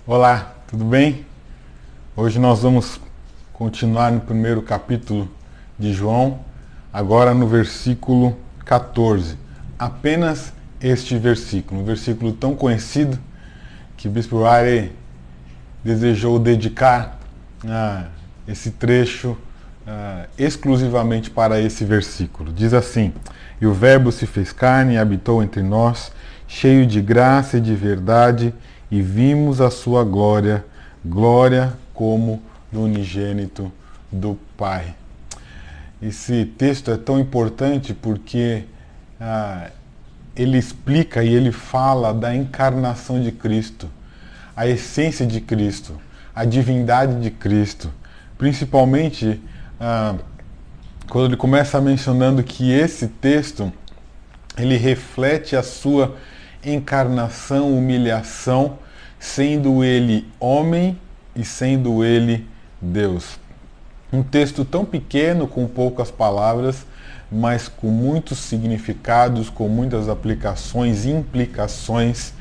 Olá, tudo bem? Hoje nós vamos continuar no primeiro capítulo de João, agora no versículo 14. Apenas este versículo, um versículo tão conhecido que o Bispo Riley desejou dedicar esse trecho exclusivamente para esse versículo. Diz assim: "E o Verbo se fez carne e habitou entre nós, cheio de graça e de verdade, e vimos a sua glória, glória como do unigênito do Pai." Esse texto é tão importante porque ele explica e ele fala da encarnação de Cristo, a essência de Cristo, a divindade de Cristo. Principalmente quando ele começa mencionando que esse texto ele reflete a sua encarnação, humilhação, sendo ele homem e sendo ele Deus. Um texto tão pequeno, com poucas palavras, mas com muitos significados, com muitas aplicações, implicações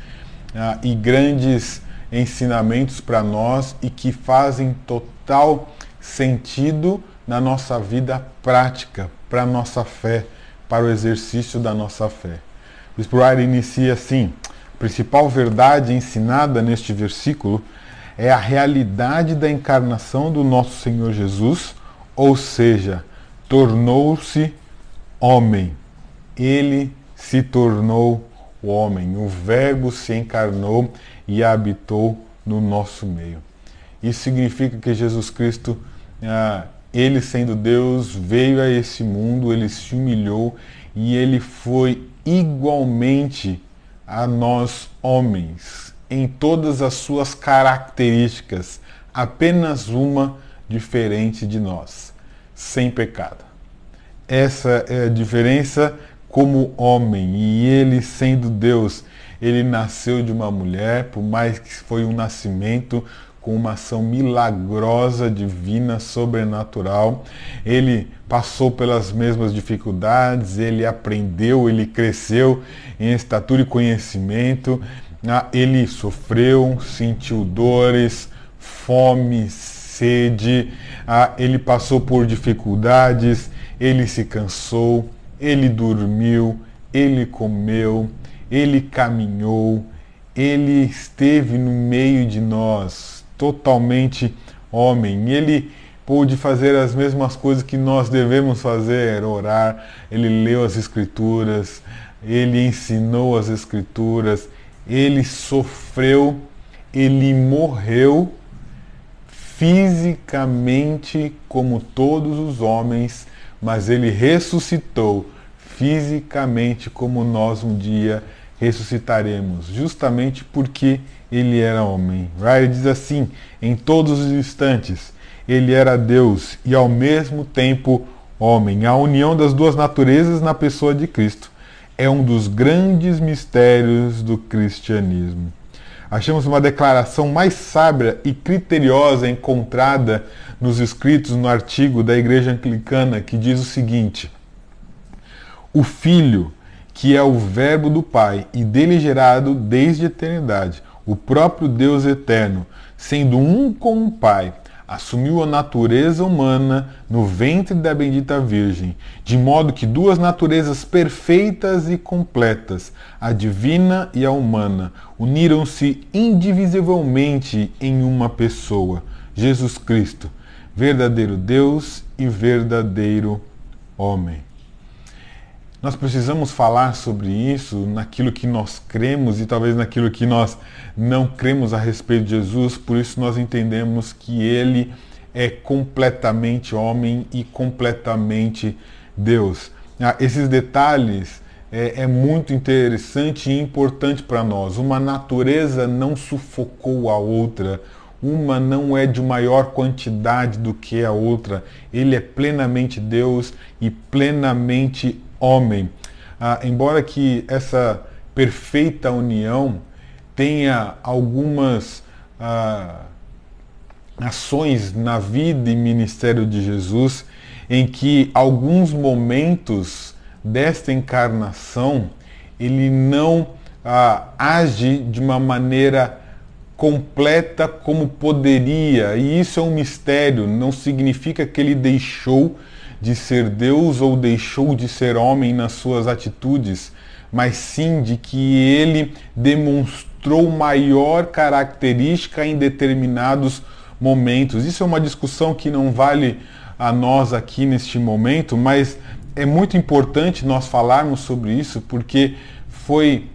e grandes ensinamentos para nós e que fazem total sentido na nossa vida prática, para a nossa fé, para o exercício da nossa fé. O Bispo Riley inicia assim: a principal verdade ensinada neste versículo é a realidade da encarnação do nosso Senhor Jesus, ou seja, tornou-se homem. Ele se tornou homem. O Verbo se encarnou e habitou no nosso meio. Isso significa que Jesus Cristo, ele sendo Deus, veio a esse mundo, ele se humilhou e ele foi igualmente a nós homens, em todas as suas características, apenas uma diferente de nós, sem pecado. Essa é a diferença como homem, e ele sendo Deus, ele nasceu de uma mulher, por mais que foi um nascimento com uma ação milagrosa, divina, sobrenatural. Ele passou pelas mesmas dificuldades, ele aprendeu, ele cresceu em estatura e conhecimento, ele sofreu, sentiu dores, fome, sede, ele passou por dificuldades, ele se cansou, ele dormiu, ele comeu, ele caminhou, ele esteve no meio de nós, totalmente homem. Ele pôde fazer as mesmas coisas que nós devemos fazer, orar. Ele leu as Escrituras, ele ensinou as Escrituras, ele sofreu, ele morreu fisicamente como todos os homens, mas ele ressuscitou fisicamente como nós um dia ressuscitaremos, justamente porque ele era homem. Riley diz assim: em todos os instantes, ele era Deus e ao mesmo tempo homem. A união das duas naturezas na pessoa de Cristo é um dos grandes mistérios do cristianismo. Achamos uma declaração mais sábia e criteriosa encontrada nos escritos no artigo da Igreja Anglicana, que diz o seguinte: o Filho, que é o Verbo do Pai e dele gerado desde a eternidade, o próprio Deus eterno, sendo um com o Pai, assumiu a natureza humana no ventre da bendita Virgem, de modo que duas naturezas perfeitas e completas, a divina e a humana, uniram-se indivisivelmente em uma pessoa, Jesus Cristo, verdadeiro Deus e verdadeiro homem. Nós precisamos falar sobre isso, naquilo que nós cremos e talvez naquilo que nós não cremos a respeito de Jesus, por isso nós entendemos que ele é completamente homem e completamente Deus. Esses detalhes é muito interessante e importante para nós. Uma natureza não sufocou a outra, uma não é de maior quantidade do que a outra. Ele é plenamente Deus e plenamente homem. Embora que essa perfeita união tenha algumas ações na vida e ministério de Jesus, em que alguns momentos desta encarnação ele não age de uma maneira completa como poderia. E isso é um mistério, não significa que ele deixou de ser Deus ou deixou de ser homem nas suas atitudes, mas sim de que ele demonstrou maior característica em determinados momentos. Isso é uma discussão que não vale a nós aqui neste momento, mas é muito importante nós falarmos sobre isso, porque foi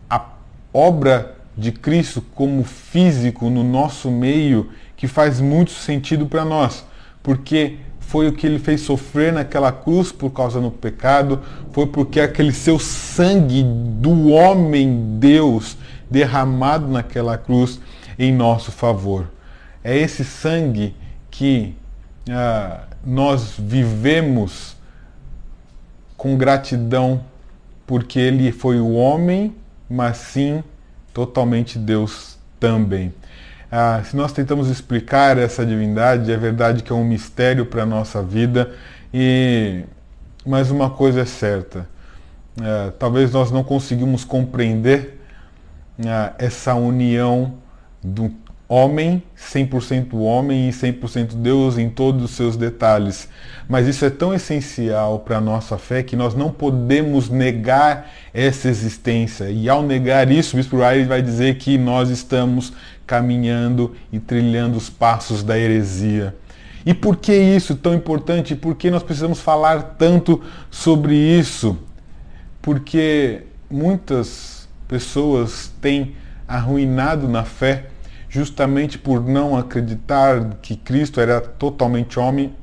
a obra de Cristo como físico no nosso meio que faz muito sentido para nós, porque foi o que ele fez sofrer naquela cruz por causa do pecado, foi porque aquele seu sangue do homem Deus derramado naquela cruz em nosso favor. É esse sangue que nós vivemos com gratidão, porque ele foi o homem, mas sim totalmente Deus também. Se nós tentamos explicar essa divindade, é verdade que é um mistério para a nossa vida, mas uma coisa é certa, talvez nós não conseguimos compreender essa união do homem, 100% homem e 100% Deus em todos os seus detalhes. Mas isso é tão essencial para a nossa fé que nós não podemos negar essa existência. E ao negar isso, o Bispo Riley vai dizer que nós estamos caminhando e trilhando os passos da heresia. E por que isso tão importante? Por que nós precisamos falar tanto sobre isso? Porque muitas pessoas têm arruinado na fé justamente por não acreditar que Cristo era totalmente homem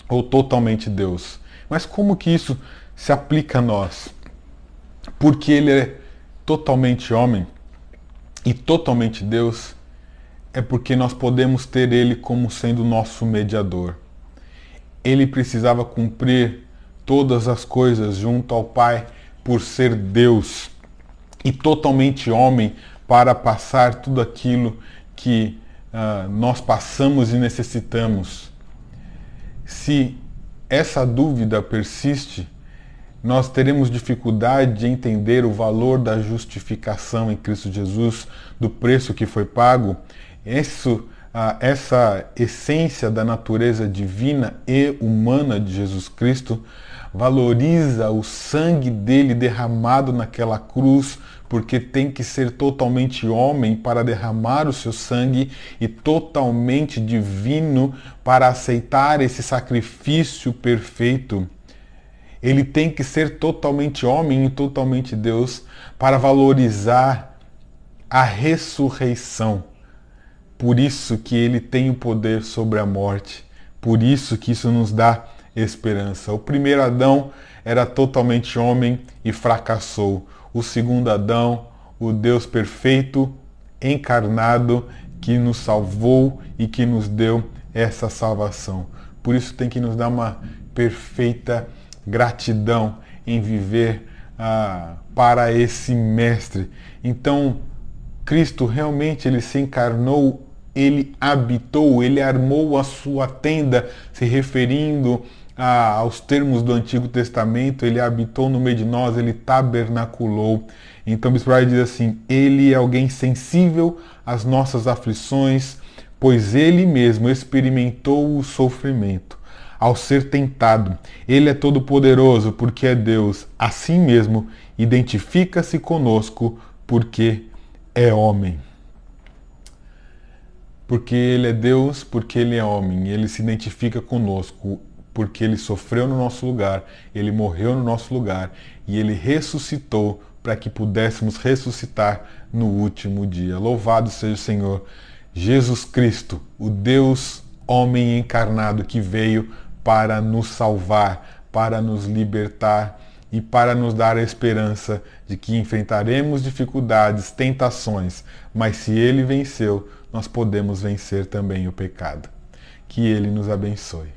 ou totalmente Deus. Mas como que isso se aplica a nós? Porque ele é totalmente homem e totalmente Deus, é porque nós podemos ter ele como sendo nosso mediador. Ele precisava cumprir todas as coisas junto ao Pai por ser Deus e totalmente homem para passar tudo aquilo que nós passamos e necessitamos. Se essa dúvida persiste, nós teremos dificuldade de entender o valor da justificação em Cristo Jesus, do preço que foi pago. Essa essência da natureza divina e humana de Jesus Cristo valoriza o sangue dele derramado naquela cruz, porque tem que ser totalmente homem para derramar o seu sangue e totalmente divino para aceitar esse sacrifício perfeito. Ele tem que ser totalmente homem e totalmente Deus para valorizar a ressurreição. Por isso que ele tem o poder sobre a morte. Por isso que isso nos dá esperança. O primeiro Adão era totalmente homem e fracassou. O segundo Adão, o Deus perfeito, encarnado, que nos salvou e que nos deu essa salvação. Por isso tem que nos dar uma perfeita gratidão em viver para esse mestre. Então, Cristo realmente ele se encarnou, ele habitou, ele armou a sua tenda, se referindo aos termos do Antigo Testamento, ele habitou no meio de nós, ele tabernaculou. Então, Bispo Riley diz assim: ele é alguém sensível às nossas aflições, pois ele mesmo experimentou o sofrimento. Ao ser tentado, ele é todo-poderoso porque é Deus. Assim mesmo, identifica-se conosco porque é homem. Porque ele é Deus, porque ele é homem. Ele se identifica conosco porque ele sofreu no nosso lugar, ele morreu no nosso lugar e ele ressuscitou para que pudéssemos ressuscitar no último dia. Louvado seja o Senhor Jesus Cristo, o Deus homem encarnado que veio para nos salvar, para nos libertar e para nos dar a esperança de que enfrentaremos dificuldades, tentações, mas se ele venceu, nós podemos vencer também o pecado. Que ele nos abençoe.